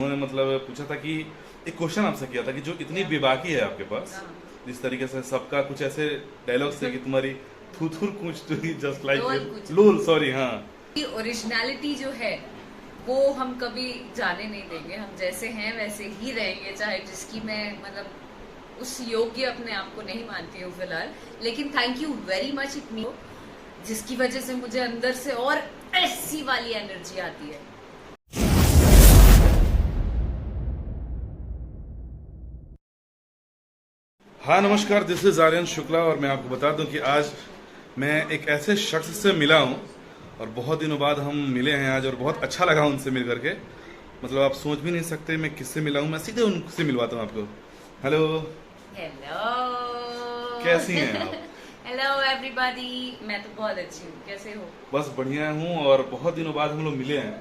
उन्होंने मतलब पूछा था कि एक क्वेश्चन आपसे किया था कि जो इतनी बेबाकी है आपके पास, जिस तरीके से सबका कुछ ऐसे डायलॉग्स थे कि तुम्हारी थूथुर कूच जस्ट लाइक लोल, सॉरी, हाँ, ओरिजिनलिटी जो है वो हम कभी जाने नहीं देंगे। हम जैसे हैं वैसे ही रहेंगे, चाहे जिसकी मैं मतलब उस योग्य अपने आप को नहीं मानती हूँ फिलहाल। लेकिन थैंक यू वेरी मच इतनी, जिसकी वजह से मुझे अंदर से और ऐसी वाली एनर्जी आती है। हाँ नमस्कार, दिस इज आर्यन शुक्ला और मैं आपको बता दूं कि आज मैं एक ऐसे शख्स से मिला हूं और बहुत दिनों बाद हम मिले हैं आज और बहुत अच्छा लगा उनसे मिल करके। मतलब आप सोच भी नहीं सकते मैं किससे मिला हूं। मैं सीधे उनसे मिलवाता हूं आपको। हेलो। हेलो, कैसी हैं आप? हेलो एवरीबॉडी, मैं तो बहुत अच्छी हूँ, कैसे हो? बस बढ़िया हूँ और बहुत दिनों बाद हम लोग मिले हैं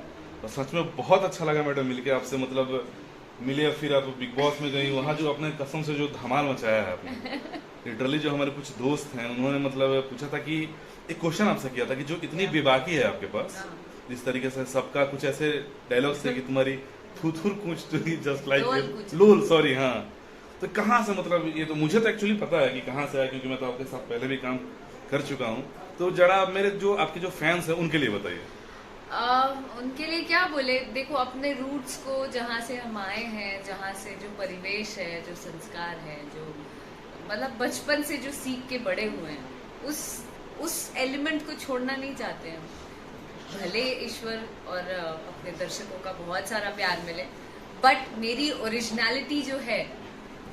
और सच में बहुत अच्छा लगा मैडम मिलके आपसे। मतलब मिले, फिर आप बिग बॉस में गई, वहाँ जो अपने कसम से जो धमाल मचाया है आपने, लिटरली जो हमारे कुछ दोस्त हैं उन्होंने मतलब पूछा था कि एक क्वेश्चन आपसे किया था कि जो इतनी बेबाकी है आपके पास, जिस तरीके से सबका कुछ ऐसे डायलॉग्स थे कि तुम्हारी थूथुर कूच जस्ट लाइक लोल, सॉरी, हाँ, तो कहाँ से, मतलब ये तो मुझे तो एक्चुअली पता है कि कहाँ से आया क्योंकि मैं तो आपके साथ पहले भी काम कर चुका हूँ। तो जरा मेरे जो आपके जो फैंस हैं उनके लिए बताइए। उनके लिए क्या बोले, देखो अपने रूट्स को, जहाँ से हम आए हैं, जहाँ से जो परिवेश है, जो संस्कार है, जो मतलब बचपन से जो सीख के बड़े हुए हैं, उस एलिमेंट को छोड़ना नहीं चाहते हैं। भले ईश्वर और अपने दर्शकों का बहुत सारा प्यार मिले, बट मेरी ओरिजिनलिटी जो है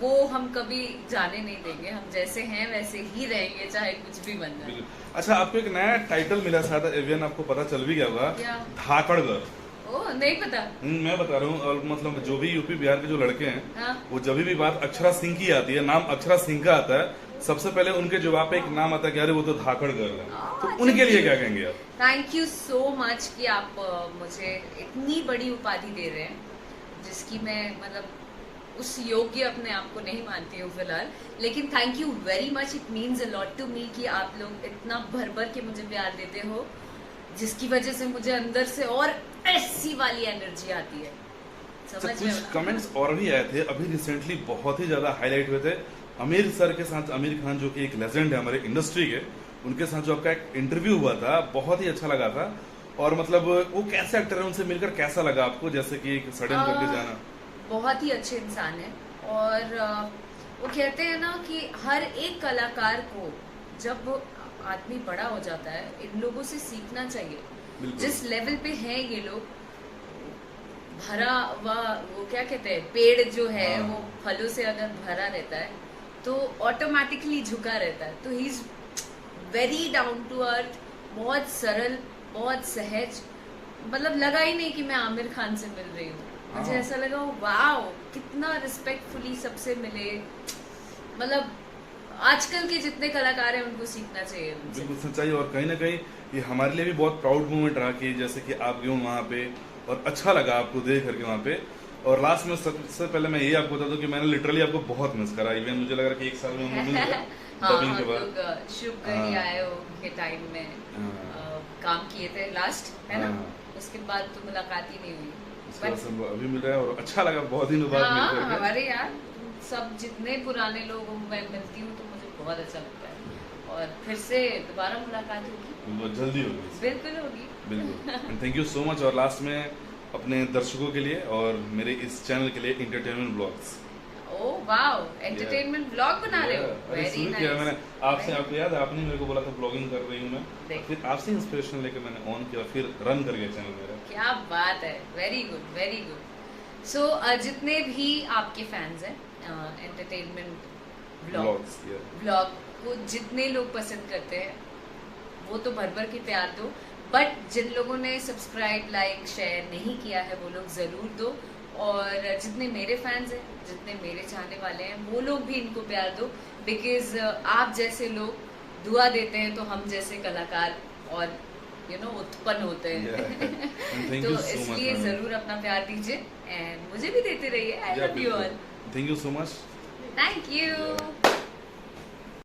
वो हम कभी जाने नहीं देंगे। हम जैसे हैं वैसे ही रहेंगे, चाहे कुछ भी बन जाए। अच्छा, आपको एक नया टाइटल मिला शायद एवियन, आपको पता चल भी गया होगा, धाकड़गर। ओह, नहीं पता। मैं बता रहा हूँ। और मतलब जो भी यूपी बिहार के जो लड़के हैं, हाँ? वो जब भी बात अक्षरा सिंह की आती है, नाम अक्षरा सिंह का आता है, सबसे पहले उनके जवाब पे एक नाम आता है कि अरे वो तो धाकड़ गर्ल है। तो उनके लिए क्या कहेंगे आप? थैंक यू सो मच कि आप मुझे इतनी बड़ी उपाधि दे रहे हैं, जिसकी मैं मतलब उस योग्य अपने आप को नहीं मानती हूँ फिलहाल। लेकिन thank you very much, it means a lot to me कि आप लोग इतना भर भर के मुझे प्यार देते हो, जिसकी वजह से मुझे अंदर से और ऐसी वाली एनर्जी आती है। समझ में? कुछ कमेंट्स और भी आए थे अभी रिसेंटली, बहुत ही ज्यादा हाईलाइट हुए थे आमिर सर के साथ। आमिर खान जो कि एक लेजेंड है हमारे इंडस्ट्री के, उनके साथ जो आपका एक इंटरव्यू हुआ था, बहुत ही अच्छा लगा था। और मतलब वो कैसे एक्टर है, उनसे मिलकर कैसा लगा आपको, जैसे कि सडन करके जाना? बहुत ही अच्छे इंसान है। और वो कहते हैं ना कि हर एक कलाकार को जब आदमी बड़ा हो जाता है, इन लोगों से सीखना चाहिए। जिस लेवल पे हैं ये लोग, भरा हुआ, वो क्या कहते हैं, पेड़ जो है वो फलों से अगर भरा रहता है तो ऑटोमेटिकली झुका रहता है। तो he is very down to earth, बहुत सरल, बहुत सहज। मतलब लगा ही नहीं कि मैं आमिर खान से मिल रही हूँ। मुझे ऐसा लगा वाओ, कितना रिस्पेक्टफुली सबसे मिले। मतलब आजकल के जितने कलाकार हैं उनको सीखना चाहिए। बिल्कुल सच्चाई। और कहीं ना कहीं ये हमारे लिए भी बहुत प्राउड मोमेंट रहा कि जैसे कि आप गए वहाँ पे और अच्छा लगा आपको देख करके वहाँ पे। और लास्ट में सबसे पहले मैं ये आपको बता दूं कि मैंने लिटरली आपको बहुत मिस करा। इवन मुझे लग रहा है कि एक साल में हम लोग डबिंग के बाद शुभ करी आए हो के टाइम में काम किए थे लास्ट, है ना? उसके बाद तो मुलाकात ही नहीं हुई, अभी मिल रहा है और अच्छा लगा बहुत दिनों बाद मिल करके। हमारे यार सब जितने पुराने लोग मैं मिलती हूँ तो मुझे बहुत अच्छा लगता है। और फिर से दोबारा मुलाकात होगी, बहुत जल्दी होगी। बिल्कुल होगी, बिल्कुल। Thank you so much. और लास्ट में अपने दर्शकों के लिए और मेरे इस चैनल के लिए, entertainment blogs. Oh wow, entertainment blog बना रहे हो, वेरी नाइस। मैंने आपसे, आपको याद है, आपने मेरे को बोला था ब्लॉगिंग कर रही हूँ मैं, फिर आपसे इंस्पिरेशन लेकर मैंने ऑन किया, फिर रन कर गया चैनल मेरा। क्या बात है, वेरी गुड, वेरी गुड। सो जितने भी आपके फैंस हैं, एंटरटेनमेंट ब्लॉग को जितने लोग पसंद करते हैं, वो तो भर भर के प्यार दो। बट जिन लोगों ने सब्सक्राइब, लाइक, शेयर नहीं किया है, वो लोग जरूर दो। और जितने मेरे फैंस हैं, जितने मेरे चाहने वाले हैं, वो लोग भी इनको प्यार दो। बिकॉज आप जैसे लोग दुआ देते हैं तो हम जैसे कलाकार और उत्पन्न होते हैं। तो इसलिए जरूर अपना प्यार दीजिए एंड मुझे भी देते रहिए। I love you all. Thank you so much. Thank you.